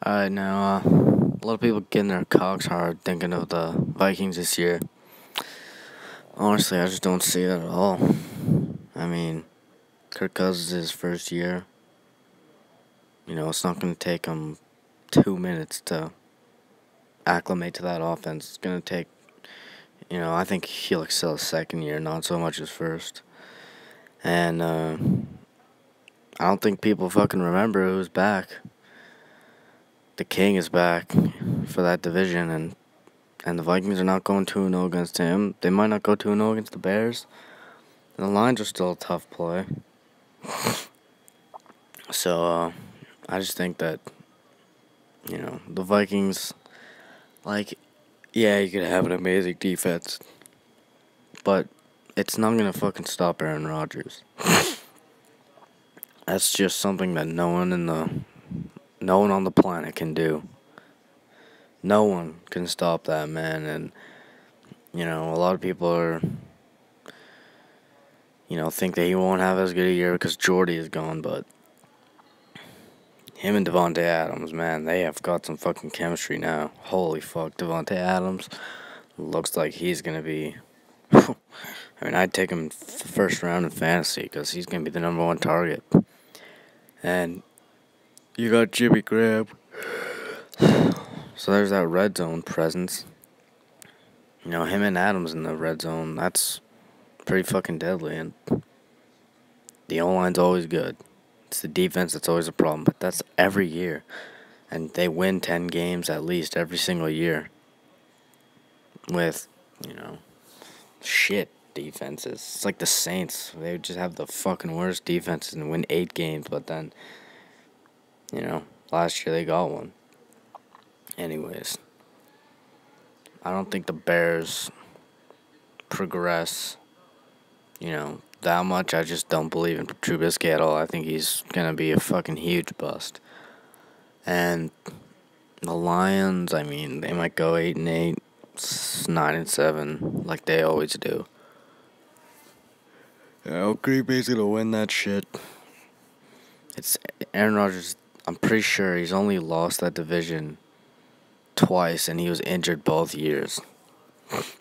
Alright, now, a lot of people getting their cocks hard thinking of the Vikings this year. Honestly, I just don't see that at all. I mean, Kirk Cousins is his first year. It's not going to take him 2 minutes to acclimate to that offense. It's going to take, I think he'll excel his second year, not so much his first. And, I don't think people fucking remember who's back. The King is back for that division, and the Vikings are not going 2-0 against him. They might not go 2-0 against the Bears. And the Lions are still a tough play. So, I just think that, the Vikings, you could have an amazing defense, but it's not going to fucking stop Aaron Rodgers. That's just something that no one on the planet can do. No one can stop that man, and a lot of people are think that he won't have as good a year because Jordy is gone, but him and Devontae Adams, man, they have got some fucking chemistry now. Holy fuck, Devontae Adams looks like he's gonna be I'd take him first round in fantasy because he's gonna be the number one target. And you got Jimmy Graham. So there's that red zone presence. Him and Adams in the red zone, that's pretty fucking deadly. And the O-line's always good. It's the defense that's always a problem, but that's every year. And they win 10 games at least every single year with, shit defenses. It's like the Saints. They just have the fucking worst defenses and win 8 games, but then, last year they got one. Anyways, I don't think the Bears progress, that much. I just don't believe in Trubisky at all. I think he's going to be a fucking huge bust. And the Lions, they might go 8-8, 9-7, like they always do. Green Bay's going to win that shit. It's Aaron Rodgers. I'm pretty sure he's only lost that division twice, and he was injured both years.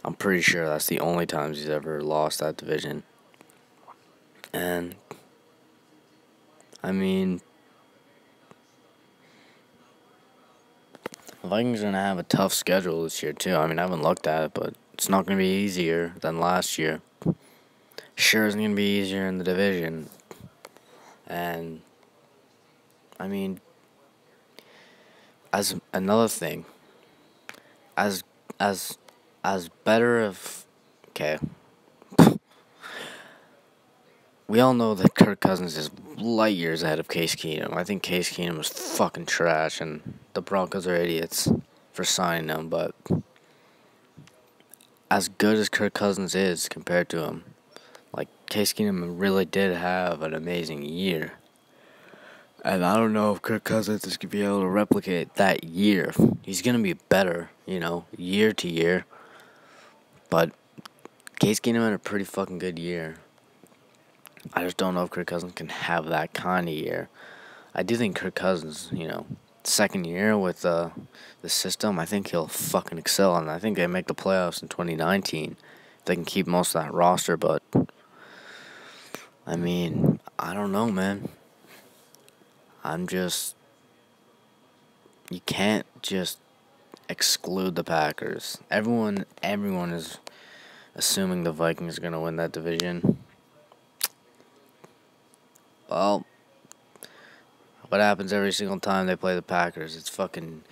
I'm pretty sure that's the only times he's ever lost that division. And, the Vikings are going to have a tough schedule this year, too. I haven't looked at it, but it's not going to be easier than last year. Sure isn't going to be easier in the division. And, as another thing, as better of, okay, we all know that Kirk Cousins is light years ahead of Case Keenum. I think Case Keenum is fucking trash, and the Broncos are idiots for signing him, but as good as Kirk Cousins is compared to him, Case Keenum really did have an amazing year. And I don't know if Kirk Cousins is going to be able to replicate that year. He's going to be better, year to year. But Case Keenum had a pretty fucking good year. I just don't know if Kirk Cousins can have that kind of year. I do think Kirk Cousins, second year with the system, I think he'll fucking excel. And I think they make the playoffs in 2019. If they can keep most of that roster, but I don't know, man. You can't just exclude the Packers. Everyone is assuming the Vikings are going to win that division. Well, what happens every single time they play the Packers? It's fucking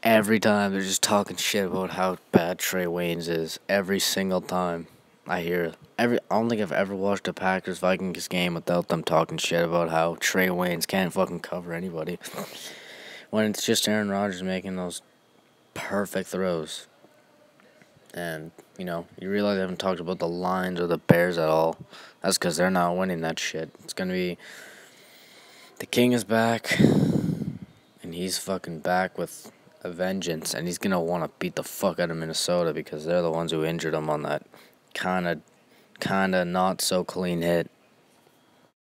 every time they're just talking shit about how bad Trey Waynes is. Every single time I hear it. I don't think I've ever watched a Packers-Vikings game without them talking shit about how Trey Waynes can't fucking cover anybody. When it's just Aaron Rodgers making those perfect throws. And, you realize I haven't talked about the Lions or the Bears at all. That's because they're not winning that shit. It's going to be the King is back, and he's fucking back with a vengeance, and he's going to want to beat the fuck out of Minnesota because they're the ones who injured him on that kind of not so clean hit.